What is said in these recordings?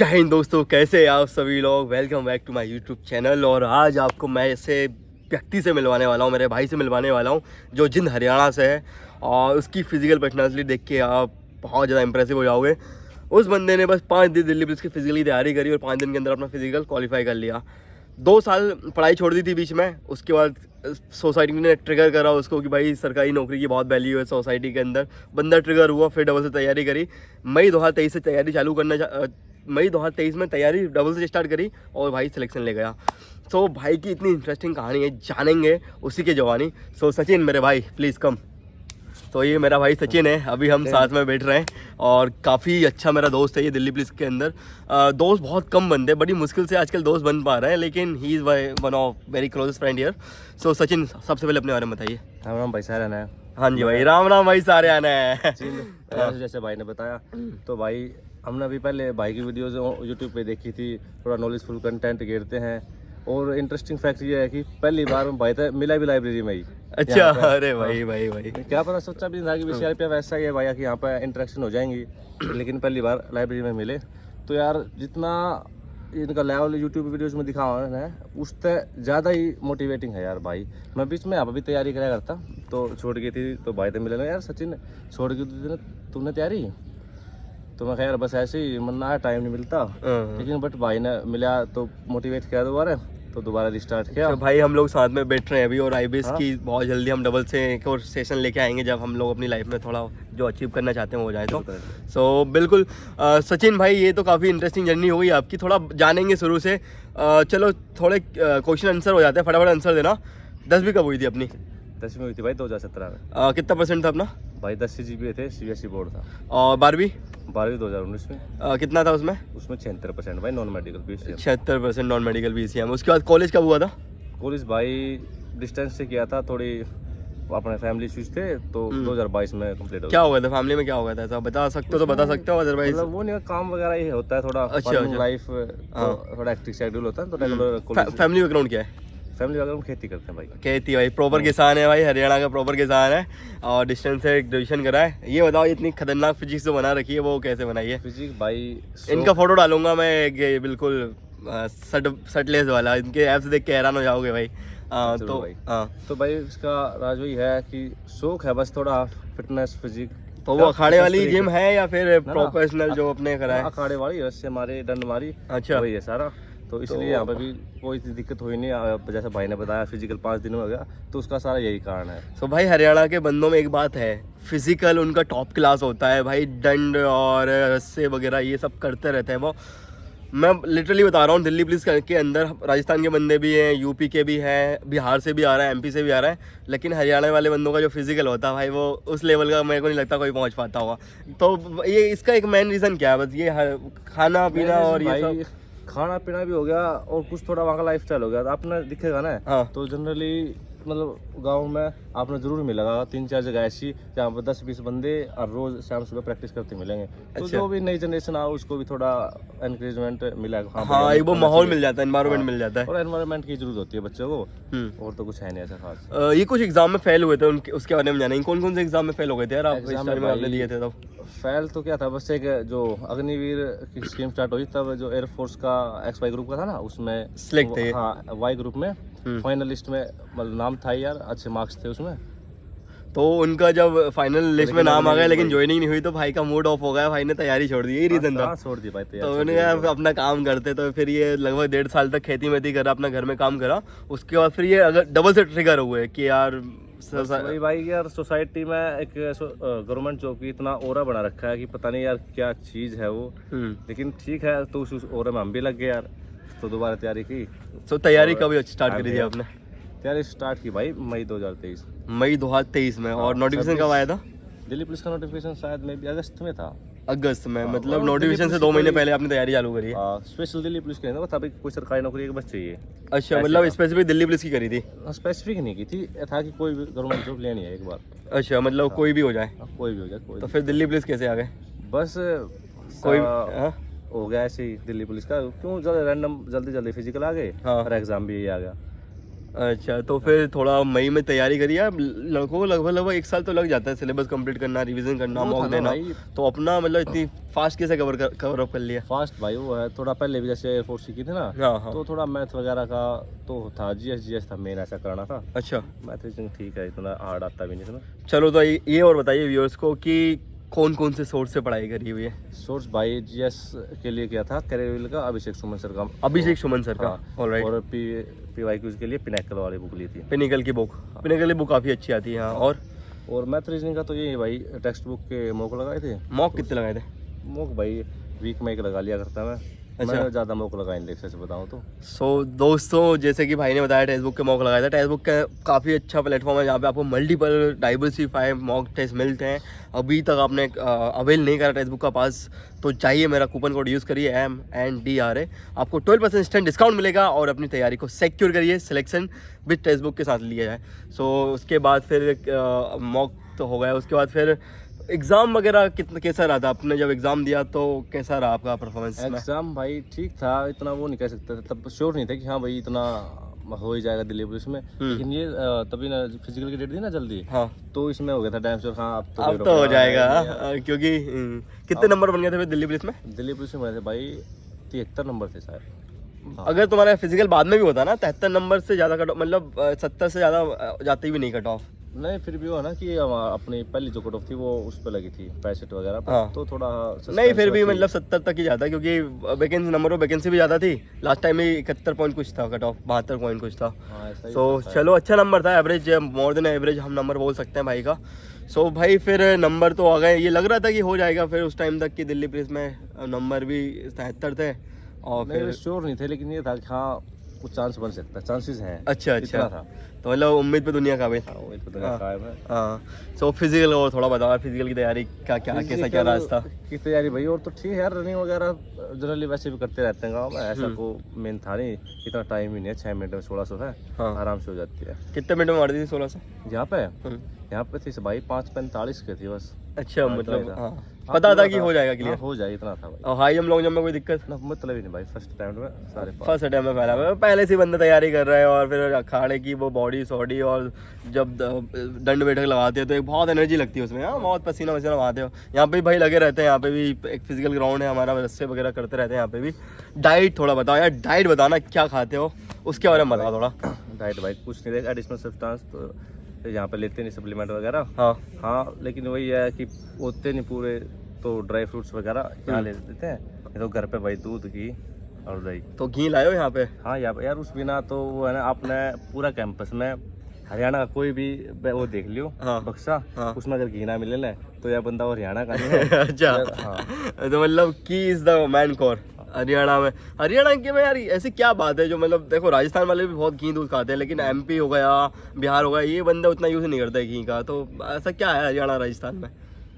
जय हिंद दोस्तों, कैसे आप सभी लोग। Welcome back to my YouTube channel. और आज आपको मैं ऐसे व्यक्ति से मिलवाने वाला हूँ, मेरे भाई से मिलवाने वाला हूँ जो जिंद हरियाणा से है। और उसकी फिजिकल पर्सनालिटी देख के आप बहुत ज़्यादा इंप्रेसिव हो जाओगे। उस बंदे ने बस 5 दिन दिल्ली पुलिस की फिजिकली तैयारी करी और 5 दिन के अंदर अपना फिजिकल क्वालिफाई कर लिया। 2 साल पढ़ाई छोड़ दी थी बीच में। उसके बाद सोसाइटी ने ट्रिगर करा उसको कि भाई सरकारी नौकरी की बहुत वैल्यू है सोसाइटी के अंदर। बंदा ट्रिगर हुआ, फिर डबल से तैयारी करी। मई 2023 से तैयारी चालू करना मई 2023 में तैयारी डबल से स्टार्ट करी और भाई सिलेक्शन ले गया। सो भाई की इतनी इंटरेस्टिंग कहानी है, जानेंगे उसी के जवानी। सो सचिन मेरे भाई प्लीज़ कम। तो ये मेरा भाई सचिन है, अभी हम साथ में बैठ रहे हैं और काफ़ी अच्छा मेरा दोस्त है ये दिल्ली पुलिस के अंदर। दोस्त बहुत कम बनते, बड़ी मुश्किल से आजकल दोस्त बन पा रहे हैं, लेकिन he is one of very closest friend here. So Sachin, सबसे पहले अपने बारे में बताइए। राम राम भाई, सारे आना है। हाँ जी भाई, राम राम भाई, सारे आना है। जैसे भाई ने बताया तो भाई हमने अभी पहले भाई की वीडियोस यूट्यूब पे देखी थी। थोड़ा नॉलेजफुल कंटेंट घेरते हैं और इंटरेस्टिंग फैक्ट ये है कि पहली बार भाई तो मिला भी लाइब्रेरी में ही। अच्छा, अरे भाई भाई भाई, क्या पता, सोचा भी था कि बीसीआर पे वैसा ही है भाई कि यहाँ पे इंटरेक्शन हो जाएंगी, लेकिन पहली बार लाइब्रेरी में मिले। तो यार जितना इनका लेवल यूट्यूब वीडियोस में दिखा है उससे ज़्यादा ही मोटिवेटिंग है यार भाई। मैं बीच में यहाँ भी तैयारी कराया करता तो छोड़ गई थी, तो भाई तो मिले ना यार सचिन छोड़ गई तुमने तैयारी। तो मैं यार बस ऐसे ही मन ना टाइम नहीं मिलता, लेकिन बट भाई ने मिला तो मोटिवेट किया दोबारा, तो दोबारा रिस्टार्ट किया। तो भाई हम लोग साथ में बैठ रहे हैं अभी और आईबीएस की बहुत जल्दी हम डबल से एक और सेशन लेके आएंगे जब हम लोग अपनी लाइफ में थोड़ा जो अचीव करना चाहते हैं वो जाए तो। सो बिल्कुल सचिन भाई, ये तो काफ़ी इंटरेस्टिंग जर्नी हो गई आपकी, थोड़ा जानेंगे शुरू से। चलो थोड़े क्वेश्चन आंसर हो जाते हैं, फटाफट आंसर देना। 10वीं कब हुई थी अपनी? 10वीं हुई थी भाई 2017 में। कितना परसेंट था अपना? भाई 10 CGPA थे, CBSE बोर्ड था। और 12वीं? 12वीं 2019 में। कितना था उसमें? उसमें 76% भाई, non medical BCM। 76% non medical BCM। उसके बाद कॉलेज कब हुआ था? कॉलेज भाई डिस्टेंस से किया था, थोड़ी अपने फैमिली इश्यूज थे तो 2022 में कंप्लीट हो गया। क्या हो गया था फैमिली में, क्या हो गया था ऐसा बता सकते हो तो बता सकते हो, अदरवाइज मतलब वो नहीं, काम वगैरह ही होता है थोड़ा। अच्छा, लाइफ थोड़ा एक्टिव शेड्यूल होता है तो रेगुलर। फैमिली बैकग्राउंड क्या है? फैमिली वगैरह हम खेती करते हैं भाई। खेती भाई, प्रॉपर किसान है भाई, हरियाणा का प्रॉपर किसान है और डिस्टेंस से ग्रेजुएशन करा है। ये बताओ इतनी खतरनाक फिजिक्स जो बना रखी है वो कैसे बनाई है? फिजिक्स भाई इनका फोटो डालूंगा मैं, बिल्कुल सटलेस वाला, इनके ऐप्स देख के हैरान हो जाओगे भाई। तो भाई तो भाई इसका राज वही है कि शौक है बस थोड़ा फिटनेस फिजिक। तो वो अखाड़े वाली जिम है या फिर प्रोफेशनल जो अपने करा है? अखाड़े वाली, रस्से हमारे डंड मारी, अच्छा वही है सारा। तो इसलिए यहाँ पे भी कोई दिक्कत हुई नहीं। जैसे भाई ने बताया फिजिकल 5 दिन में हो गया, तो उसका सारा यही कारण है। तो भाई हरियाणा के बंदों में एक बात है, फिजिकल उनका टॉप क्लास होता है भाई। डंड और रस्से वगैरह ये सब करते रहते हैं वो। मैं लिटरली बता रहा हूँ, दिल्ली पुलिस के अंदर राजस्थान के बंदे भी हैं, यूपी के भी हैं, बिहार से भी आ रहा है, MP से भी आ रहा है, लेकिन हरियाणा वाले बंदों का जो फिजिकल होता है भाई वो उस लेवल का मेरे को नहीं लगता कोई पहुँच पाता होगा। तो ये इसका एक मेन रीज़न क्या है? बस ये खाना पीना और ये सब? खाना पीना भी हो गया और कुछ थोड़ा वहाँ का लाइफ स्टाइल हो गया। तो आपने दिखेगा ना, हाँ। तो जनरली मतलब गांव में आपने जरूर मिलेगा 3-4 जगह ऐसी जहाँ पर 10-20 बंदे और रोज शाम सुबह प्रैक्टिस करते मिलेंगे। तो जो भी नई जनरेशन आ उसको भी थोड़ा एनकरेजमेंट मिलेगा। हाँ, वो माहौल मिल जाता है, एनवायरनमेंट मिल जाता है। और एनवायरनमेंट की जरूरत होती है बच्चों को, और तो कुछ है नहीं ऐसा खास। ये कुछ एग्जाम में फेल हुए थे, उनके उसके बारे में जानेंगे। कौन कौन से एग्जाम में फेल हो गए थे यार आप? इस टाइम में आपने दिए थे तब फेल तो क्या था, बस एक जो अग्निवीर की स्कीम स्टार्ट हुई तब जो एयरफोर्स का XY ग्रुप का था ना, उसमें सिलेक्ट थे। हाँ, Y ग्रुप में फाइनलिस्ट में मतलब नाम था यार, अच्छे मार्क्स थे उसमें। तो उनका जब फाइनल लिस्ट में नाम आ गया लेकिन ज्वाइनिंग नहीं हुई तो भाई का मूड ऑफ हो गया, भाई ने तैयारी छोड़ दी। यही रीजन था? छोड़ दी भाई तो उन्होंने कहा अपना काम करते। तो फिर ये लगभग 1.5 साल तक खेती मेती करा, अपना घर में काम करा। उसके बाद फिर ये अगर डबल से ट्रिगर हुए कि यार वही भाई यार सोसाइटी में एक गवर्नमेंट जॉब की इतना ओरा बना रखा है कि पता नहीं यार क्या चीज़ है वो। लेकिन ठीक है, तो उस ओरा में हम भी लग गए यार, तो दोबारा तैयारी की। तो तैयारी कब स्टार्ट करी थी आपने? तैयारी स्टार्ट की भाई मई 2023। मई 2023 में। और नोटिफिकेशन कब आया था? दिल्ली पुलिस का नोटिफिकेशन शायद में भी अगस्त में था। अगस्त में? मतलब नोटिफिकेशन से 2 महीने पहले आपने तैयारी चालू करी है? स्पेशल दिल्ली पुलिस के तभी कोई सरकारी नौकरी एक बस चाहिए। अच्छा, मतलब स्पेसिफिक दिल्ली पुलिस की करी थी? स्पेसिफिक नहीं की थी, था कि कोई भी गवर्नमेंट जॉब लेनी है एक बार। अच्छा, मतलब कोई भी हो जाए? कोई भी हो जाए कोई। तो फिर दिल्ली पुलिस कैसे आ गए? बस कोई हो गया ऐसे ही दिल्ली पुलिस का, क्यों जल्दी रैंडम जल्दी फिजिकल आ गए और एग्जाम भी आ गया। अच्छा, तो फिर थोड़ा मई में तैयारी करिए आप। लड़कों को लगभग 1 साल तो लग जाता है सिलेबस कंप्लीट करना, रिवीजन करना, वो था मॉक ना देना। भाई। तो अपना मतलब इतनी फास्ट कैसे कवर अप कर लिया? फास्ट भाई वो है, थोड़ा पहले भी जैसे एयरफोर्स की थी ना, हाँ हाँ। तो थोड़ा मैथ वगैरह का तो था, जीएस था मेन, ऐसा करना था। अच्छा, मैथ रीजनिंग ठीक है, इतना हार्ड आता भी नहीं था। चलो तो ये और बताइए व्यूअर्स को कि कौन कौन से सोर्स से पढ़ाई करी हुई है? सोर्स भाई जीएस के लिए किया था करेविल का, अभिषेक सुमन सर का। अभिषेक सुमन सर का। हाँ। ऑलराइट। और पीवाईक्यूज के लिए पिनैकल वाली बुक ली थी। पिनिकल की बुक, पिनिकल की बुक काफ़ी अच्छी आती है। हाँ, और मैथ रीजनिंग का तो ये है भाई, टेक्स्ट बुक के मॉक लगाए थे। मॉक कितने लगाए थे? मॉक भाई वीक में एक लगा लिया करता मैं। अच्छा। मैंने ज़्यादा मॉक लगाए नहीं, सच बताऊँ तो। सो दोस्तों, जैसे कि भाई ने बताया टेक्स्ट बुक के मॉक लगाया था। टेक्स्ट बुक का काफ़ी अच्छा प्लेटफॉर्म है जहाँ पे आपको मल्टीपल डाइवर्सिफाई मॉक टेस्ट मिलते हैं। अभी तक आपने अवेल नहीं करा टेक्स्ट बुक का पास तो चाहिए, मेरा कूपन कोड यूज़ करिए MNDRA, आपको 12% इंस्टेंट डिस्काउंट मिलेगा और अपनी तैयारी को सिक्योर करिए। सिलेक्शन विद टेक्स्ट बुक के साथ लिया जाए। सो उसके बाद फिर मॉक तो हो गया, उसके बाद फिर एग्ज़ाम वगैरह कितना कैसा रहा था? आपने जब एग्ज़ाम दिया तो कैसा रहा आपका परफॉर्मेंस में? एग्जाम भाई ठीक था, इतना वो नहीं कह सकते थे, तब श्योर नहीं था कि हाँ भाई इतना हो ही जाएगा दिल्ली पुलिस में। लेकिन ये तभी ना फिजिकल की डेट दी ना जल्दी, हाँ, तो इसमें हो गया था टाइम से, हाँ अब अब तो हो जाएगा। क्योंकि कितने नंबर बन गए थे फिर दिल्ली पुलिस में? दिल्ली पुलिस में थे भाई 73 नंबर थे शायद। हाँ। अगर तुम्हारा फिजिकल बाद में भी होता ना 73 नंबर से ज़्यादा कट ऑफ, मतलब 70 से ज़्यादा जाती भी नहीं कट ऑफ। नहीं फिर भी वो ना कि अपनी पहली जो कट ऑफ थी वो उस पर लगी थी 65 वगैरह पर, हाँ। तो थोड़ा नहीं फिर भी suspense मतलब 70 तक ही जाता, क्योंकि वैकेंसी नंबर ऑफ वैकेंसी भी ज़्यादा थी। लास्ट टाइम ही 71 पॉइंट कुछ था कट ऑफ, 72 पॉइंट कुछ था। हाँ, ऐसा ही सो था। चलो अच्छा नंबर था, एवरेज, मोर देन एवरेज हम नंबर बोल सकते हैं भाई का। सो भाई फिर नंबर तो आ गए, ये लग रहा था कि हो जाएगा फिर उस टाइम तक कि दिल्ली पुलिस में नंबर भी 73 थे और नहीं फिर श्योर नहीं थे, लेकिन ये था कि हाँ कुछ चांस बन सकता है, चांसेस हैं। अच्छा इतना अच्छा, था। तो मतलब उम्मीद पे दुनिया काबिल। हाँ वही तो कायम है। हाँ। सो फिजिकल और थोड़ा बताओ, फिजिकल की तैयारी का कैसा क्या रास्ता? की तैयारी भाई और तो ठीक है यार, रनिंग वगैरह जनरली वैसे भी करते रहते हैं गाँव में, ऐसा को मेन था नहीं, इतना टाइम ही नहीं है, 6 मिनट में 1600 है। हाँ। आराम से हो जाती है। कितने मिनट में मार दी थी 1600? यहाँ पे थी भाई 5:45 के थी बस। अच्छा, हाँ, मतलब इतना ही था। हाँ, हाँ, पता था पूरा कि हो जाएगा क्लियर। हाँ, हो जाए इतना था भाई। और हाई जंप लॉन्ग जंप में कोई दिक्कत? ना मतलब ही नहीं भाई, फर्स्ट टाइम में सारे फर्स्ट अटेम्प्ट में पहले से ही बंदा तैयारी कर रहा है और फिर अखाड़े की वो बॉडी सॉडी, और जब दंड बैठक लगाते हो तो एक बहुत एनर्जी लगती है उसमें। हाँ, बहुत पसीना वसीना बहाते हो। यहाँ पे भी भाई लगे रहते हैं, यहाँ पे भी एक फिजिकल ग्राउंड है हमारा, रस्से वगैरह करते रहते हैं यहाँ पे भी। डाइट थोड़ा बताओ यार, डाइट बताना क्या खाते हो उसके बारे में बताओ थोड़ा। डाइट भाई कुछ नहीं देगा, एडिशनल सब्सटेंस तो यहाँ पे लेते नहीं, सप्लीमेंट वगैरह। हाँ हाँ, लेकिन वही है कि होते नहीं पूरे, तो ड्राई फ्रूट्स वगैरह यहाँ ले देते हैं। ये तो घर पे भाई दूध घी और दही। तो घी लाए हो यहाँ पे? हाँ यार उस बिना तो वो है ना, आपने पूरा कैंपस में हरियाणा का कोई भी वो देख लियो हाँ। बक्सा, हाँ। उसमें अगर घी ना मिले ना तो यह बंदा वो हरियाणा का नहीं है। अच्छा, हाँ। तो मतलब की is the man core Haryana में। हरियाणा के में यार ऐसी क्या बात है जो, मतलब देखो राजस्थान वाले भी बहुत घी दूध खाते हैं, लेकिन MP हो गया, बिहार हो गया, ये बंदा उतना यूज़ नहीं करता है घी का। तो ऐसा क्या है हरियाणा राजस्थान में?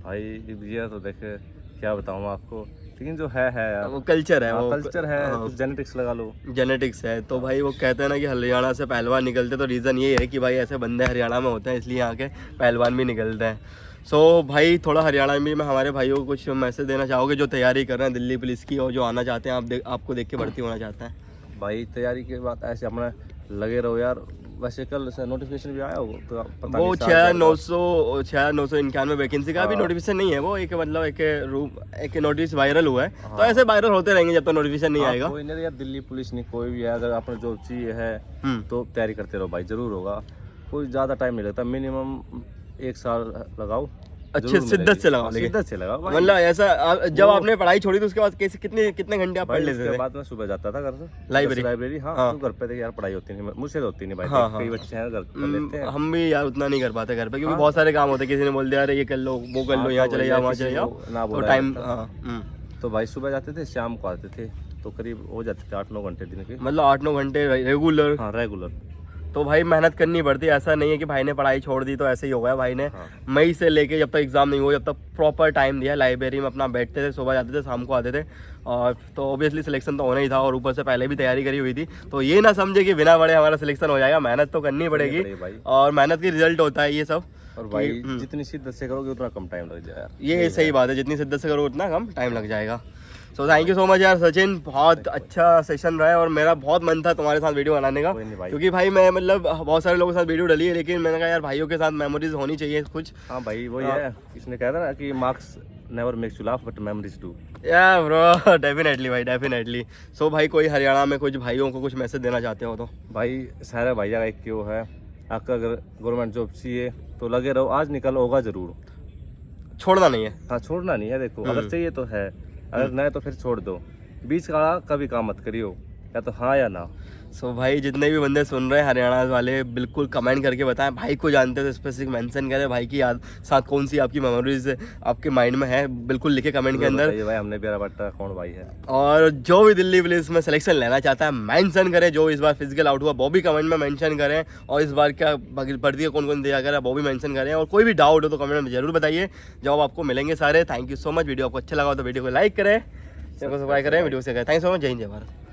भाई ये तो देखे क्या बताऊँ मैं आपको, लेकिन जो है यार वो कल्चर है, वो कल्चर है, हाँ। कुछ जेनेटिक्स लगा लो। जेनेटिक्स है। तो भाई वो कहते हैं ना कि हरियाणा से पहलवान निकलते, तो रीज़न ये है कि भाई ऐसे बंदे हरियाणा में होते हैं, इसलिए यहाँ के पहलवान भी निकलते हैं। सो भाई थोड़ा हरियाणा में मैं हमारे भाइयों को कुछ मैसेज देना चाहोगे जो तैयारी कर रहे हैं दिल्ली पुलिस की और जो आना चाहते हैं, आपको देख के भर्ती होना चाहते हैं? भाई तैयारी के बाद ऐसे अपना लगे रहो यार। वैसे कल से नोटिफिकेशन भी आया हो तो पता वो नहीं 6,991 वैकेंसी का भी नोटिफिकेशन नहीं है, वो एक मतलब एक नोटिस वायरल हुआ है। तो ऐसे वायरल होते रहेंगे जब तक नोटिफिकेशन नहीं आएगा। कोई नहीं यार, दिल्ली पुलिस नहीं कोई भी है, अगर आपने जो चाहिए है तो तैयारी करते रहो भाई, जरूर होगा। कोई ज़्यादा टाइम नहीं लगता, मिनिमम 1 साल लगाओ। अच्छे शिद्दत से लगाओ, लेकिन शिद्दत से लगाओ भाई। मतलब ऐसा जब आपने पढ़ाई छोड़ी तो उसके बाद कैसे कितने घंटे आप पढ़ लेते थे? उसके बाद मैं सुबह जाता था घर से लाइब्रेरी। हाँ, तो घर पे थे यार, पढ़ाई होती नहीं मुझसे, तो होती नहीं भाई। हाँ, कई बच्चे हैं घर कर लेते हैं। हम भी यार उतना नहीं कर पाते घर पे, क्योंकि बहुत सारे काम होते हैं। किसी ने बोल दिया अरे ये कर लो, वो कर लो, यहाँ चले जाओ, वहाँ चले जाओ, तो टाइम। तो भाई सुबह जाते थे, शाम को आते थे, तो करीब हो जाते थे 8-9 घंटे दिन के। मतलब 8-9 घंटे रेगुलर? हाँ रेगुलर। तो भाई मेहनत करनी पड़ती है, ऐसा नहीं है कि भाई ने पढ़ाई छोड़ दी तो ऐसे ही हो गया। भाई ने हाँ। मई से लेके जब तक एग्ज़ाम नहीं हुआ, जब तक प्रॉपर टाइम दिया, लाइब्रेरी में अपना बैठते थे, सुबह जाते थे, शाम को आते थे। और तो ऑब्वियसली सिलेक्शन तो होना ही था, और ऊपर से पहले भी तैयारी करी हुई थी। तो ये ना समझे कि बिना पढ़े हमारा सिलेक्शन हो जाएगा, मेहनत तो करनी पड़ेगी, और मेहनत की रिजल्ट होता है ये सब। और भाई जितनी शिद्दत से करोगे उतना कम टाइम लग जाएगा। ये सही बात है, जितनी शिद्दत से करोगे उतना कम टाइम लग जाएगा। So thank you so much यार सचिन, बहुत अच्छा सेशन रहा है और मेरा बहुत मन था तुम्हारे साथ वीडियो बनाने का, कोई नहीं भाई। क्योंकि भाई मैं मतलब बहुत सारे लोगों के साथ वीडियो डली है, लेकिन मैंने कहा यार भाइयों के साथ मेमोरीज होनी चाहिए कुछ। हाँ भाई वही है, इसने कहा था ना कि marks never makes you laugh but memories do. या ब्रो डेफिनेटली भाई डेफिनेटली। सो भाई कोई हरियाणा में कुछ भाइयों को कुछ मैसेज देना चाहते हो तो? भाई सारा भैया का एक क्यों है, आपका अगर गवर्नमेंट जॉब चाहिए तो लगे रहो, आज निकल होगा जरूर, छोड़ना नहीं है। हाँ छोड़ना नहीं है। देखो अगर चाहिए तो है, अगर नहीं तो फिर छोड़ दो, बीच का कभी काम मत करियो, या तो हाँ या ना। सो भाई जितने भी बंदे सुन रहे हैं हरियाणा वाले, बिल्कुल कमेंट करके बताएं, भाई को जानते हो तो स्पेसिफिक मेंशन करें, भाई की याद साथ कौन सी आपकी मेमोरीज आपके माइंड में है, बिल्कुल लिखे कमेंट के अंदर। भाई हमने प्यारा बट्टा कौन भाई है। और जो भी दिल्ली पुलिस में सिलेक्शन लेना चाहता है मेंशन करें, जो इस बार फिजिकल आउट हुआ वो भी कमेंट में मेंशन करें, और इस बार क्या भर्ती है कौन कौन दिया करें वो भी मेंशन करें, और कोई भी डाउट हो तो कमेंट में जरूर बताइए, जवाब आपको मिलेंगे सारे। Thank you so much. Video आपको अच्छा लगा हो तो वीडियो को लाइक करें, चैनल को सब्सक्राइब करें, वीडियो से करें। Thank so much. जय हिंद जय भारत।